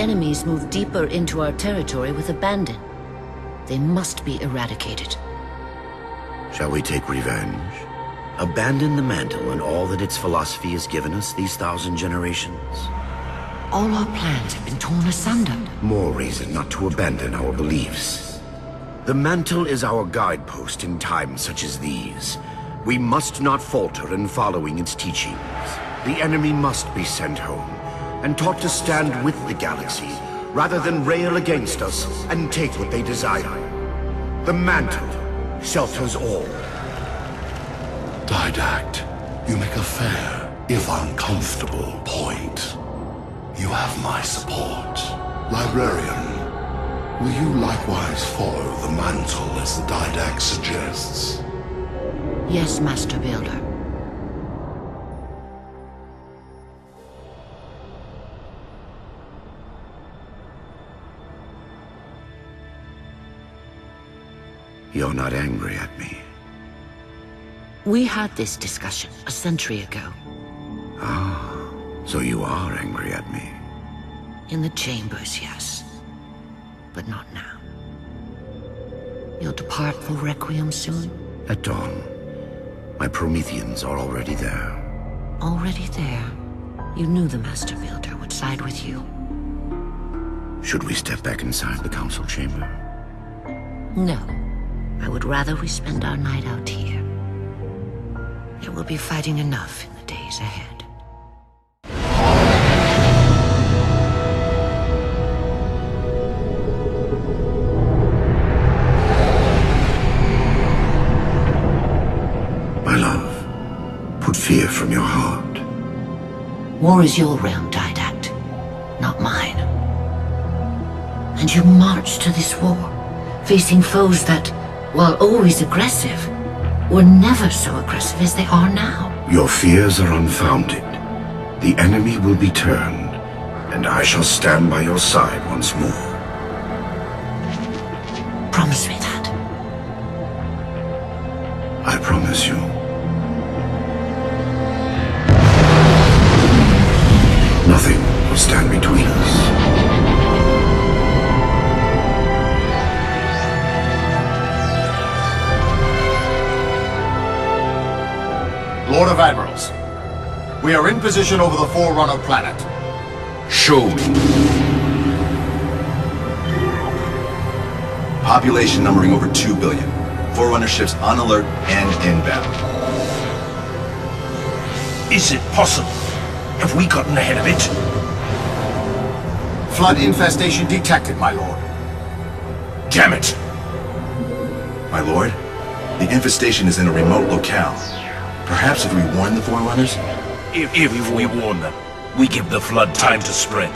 enemies move deeper into our territory with abandon. They must be eradicated. Shall we take revenge? Abandon the mantle and all that its philosophy has given us these 1,000 generations? All our plans have been torn asunder. More reason not to abandon our beliefs. The mantle is our guidepost in times such as these. We must not falter in following its teachings. The enemy must be sent home, and taught to stand with the galaxy, rather than rail against us and take what they desire. The mantle shelters all. Didact, you make a fair, if uncomfortable, point. You have my support. Librarian, will you likewise follow the mantle as the Didact suggests? Yes, Master Builder. You're not angry at me. We had this discussion a century ago. Ah, so you are angry at me. In the chambers, yes. But not now. You'll depart for Requiem soon? At dawn. My Prometheans are already there. Already there? You knew the Master Builder would side with you. Should we step back inside the council chamber? No. I would rather we spend our night out here. There will be fighting enough in the days ahead. My love, put fear from your heart. War is your realm, Didact, not mine. And you marched to this war, facing foes that, while always aggressive, were never so aggressive as they are now. Your fears are unfounded. The enemy will be turned, and I shall stand by your side once more. Promise me that. I promise you. Nothing will stand between us. Lord of Admirals, we are in position over the Forerunner planet. Show me. Population numbering over 2 billion. Forerunner ships on alert and inbound. Is it possible? Have we gotten ahead of it? Flood infestation detected, my lord. Damn it! My lord, the infestation is in a remote locale. Perhaps if we warn the Forerunners? If we warn them, we give the Flood time to spread.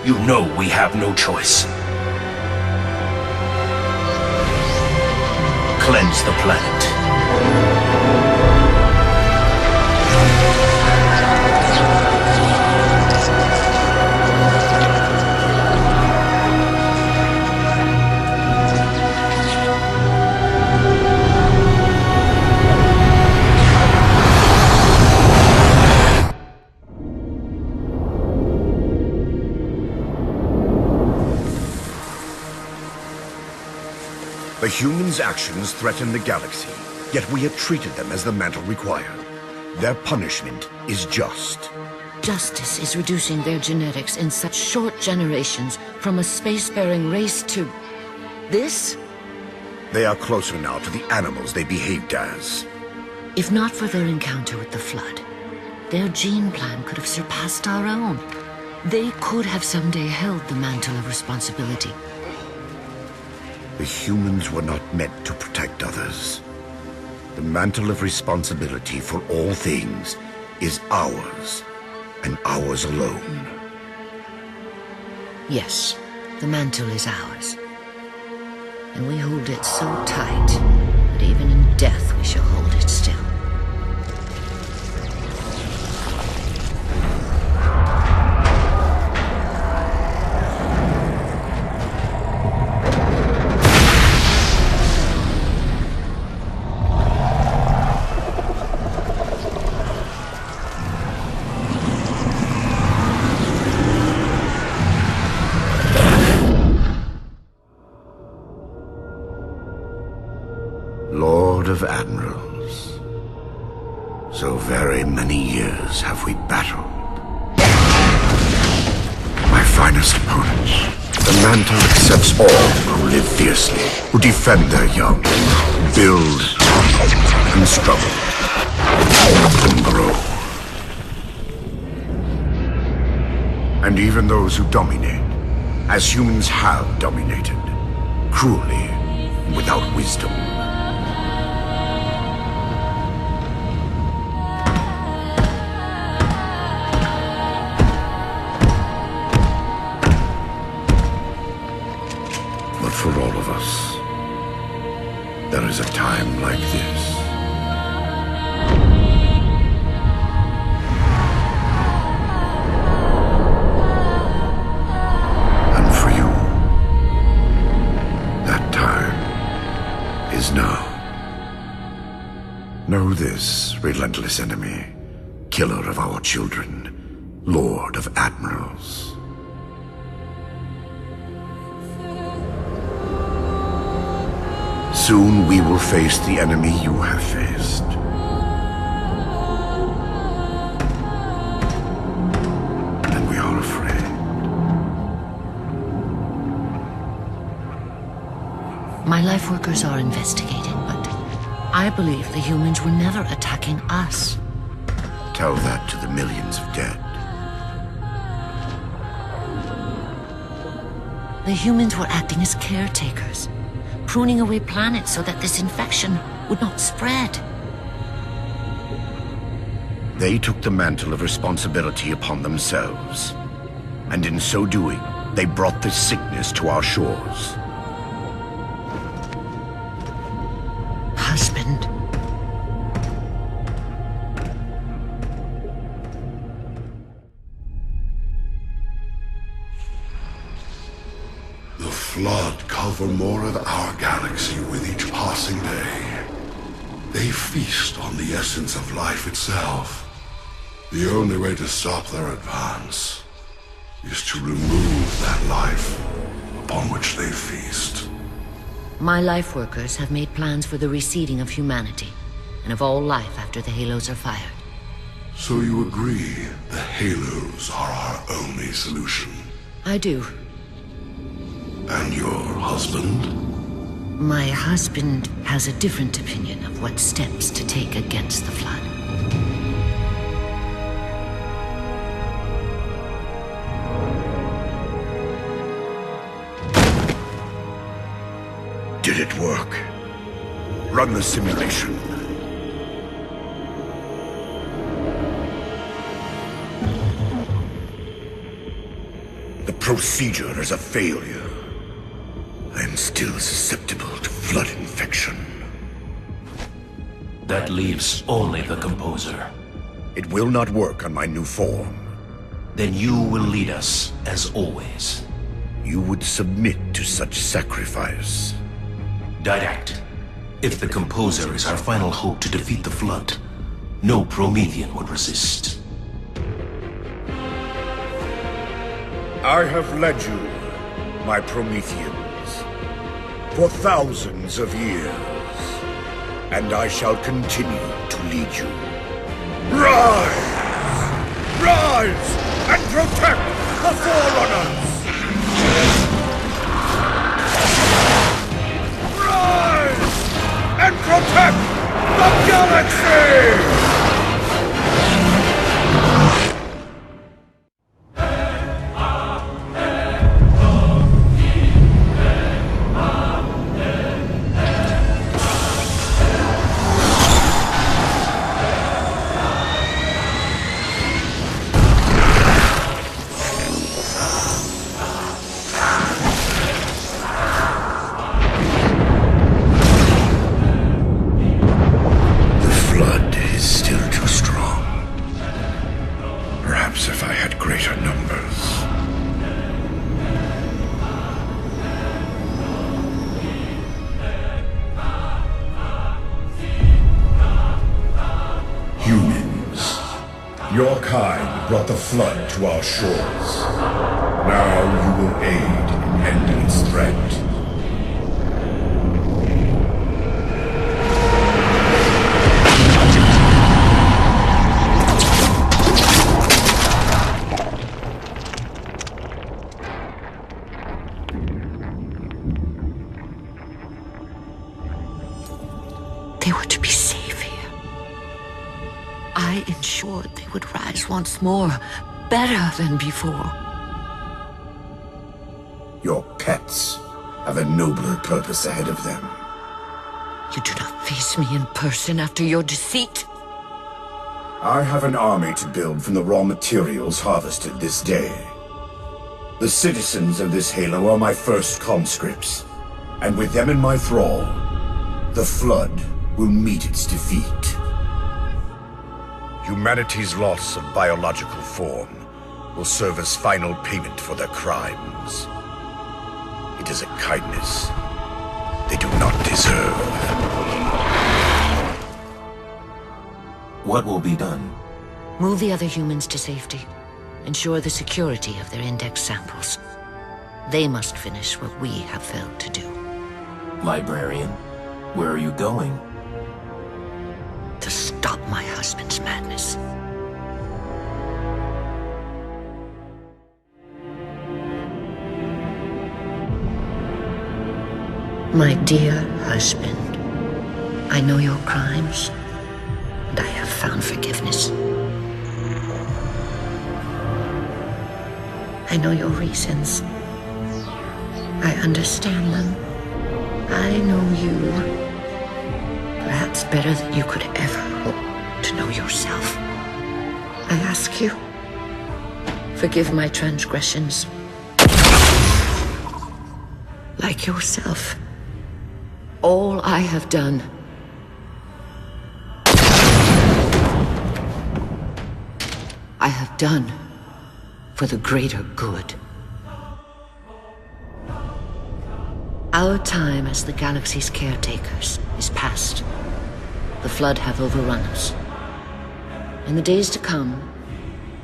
You know we have no choice. Cleanse the planet. The humans' actions threaten the galaxy, yet we have treated them as the mantle required. Their punishment is just. Justice is reducing their genetics in such short generations from a spacefaring race to... this? They are closer now to the animals they behaved as. If not for their encounter with the Flood, their gene plan could have surpassed our own. They could have someday held the mantle of responsibility. The humans were not meant to protect others. The mantle of responsibility for all things is ours, and ours alone. Yes, the mantle is ours. And we hold it so tight that even in death we shall hold it still. Lord of Admirals. So very many years have we battled. My finest opponents. The Mantle accepts all who live fiercely, who defend their young, build and struggle, and grow. And even those who dominate, as humans have dominated, cruelly, without wisdom. But for all of us, there is a time like this. And for you, that time is now. Know this, relentless enemy, killer of our children, Lord of Admirals. Soon we will face the enemy you have faced. And we are afraid. My life workers are investigating, but I believe the humans were never attacking us. Tell that to the millions of dead. The humans were acting as caretakers, pruning away planets so that this infection would not spread. They took the mantle of responsibility upon themselves. And in so doing, they brought this sickness to our shores. Husband. The Flood cover more of our galaxy with each passing day. They feast on the essence of life itself. The only way to stop their advance is to remove that life upon which they feast. My life workers have made plans for the reseeding of humanity and of all life after the Halos are fired. So you agree the Halos are our only solution? I do. And your husband? My husband has a different opinion of what steps to take against the Flood. Did it work? Run the simulation. The procedure is a failure. I am still susceptible to Flood infection. That leaves only the Composer. It will not work on my new form. Then you will lead us, as always. You would submit to such sacrifice. Didact. If the Composer is our final hope to defeat the Flood, no Promethean would resist. I have led you, my Prometheans, for thousands of years, and I shall continue to lead you. Rise! Rise and protect the Forerunners! Rise and protect the galaxy! Your kind brought the Flood to our shores. Now you will aid in ending its threat. they were to be safe here. I ensured they would rise once more, better than before. Your pets have a nobler purpose ahead of them. You do not face me in person after your deceit. I have an army to build from the raw materials harvested this day. The citizens of this Halo are my first conscripts, and with them in my thrall, the Flood will meet its defeat. Humanity's loss of biological form will serve as final payment for their crimes. It is a kindness they do not deserve. What will be done? Move the other humans to safety. Ensure the security of their index samples. They must finish what we have failed to do. Librarian, where are you going? To stop my husband's madness. My dear husband, I know your crimes, and I have found forgiveness. I know your reasons. I understand them. I know you. Perhaps better than you could ever hope to know yourself. I ask you, forgive my transgressions. Like yourself, all I have done I have done for the greater good. Our time as the galaxy's caretakers is past. The Flood have overrun us. In the days to come,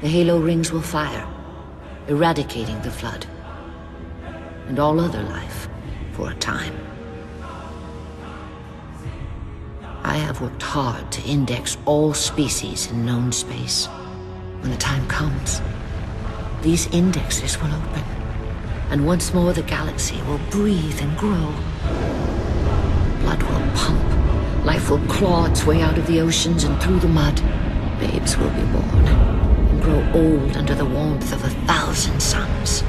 the Halo rings will fire, eradicating the Flood and all other life for a time. I have worked hard to index all species in known space. When the time comes, these indexes will open, and once more the galaxy will breathe and grow. Blood will pump, life will claw its way out of the oceans and through the mud. Babes will be born and grow old under the warmth of 1,000 suns.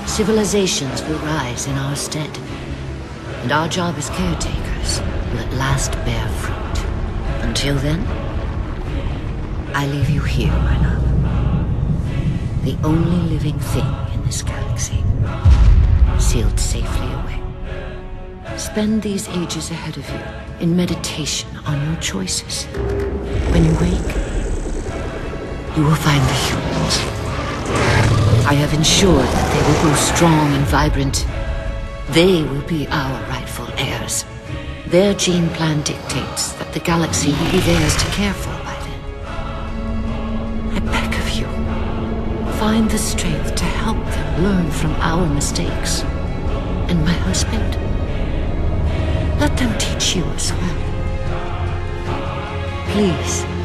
Civilizations will rise in our stead, and our job as caretakers will at last bear fruit. Until then, I leave you here, my love. The only living thing in this galaxy, sealed safely away. Spend these ages ahead of you in meditation on your choices. When you wake, you will find the humans. I have ensured that they will grow strong and vibrant. They will be our rightful heirs. Their gene plan dictates that the galaxy will be theirs to care for by then. I beg of you, find the strength to help them learn from our mistakes. And my husband, let them teach you as well. Please.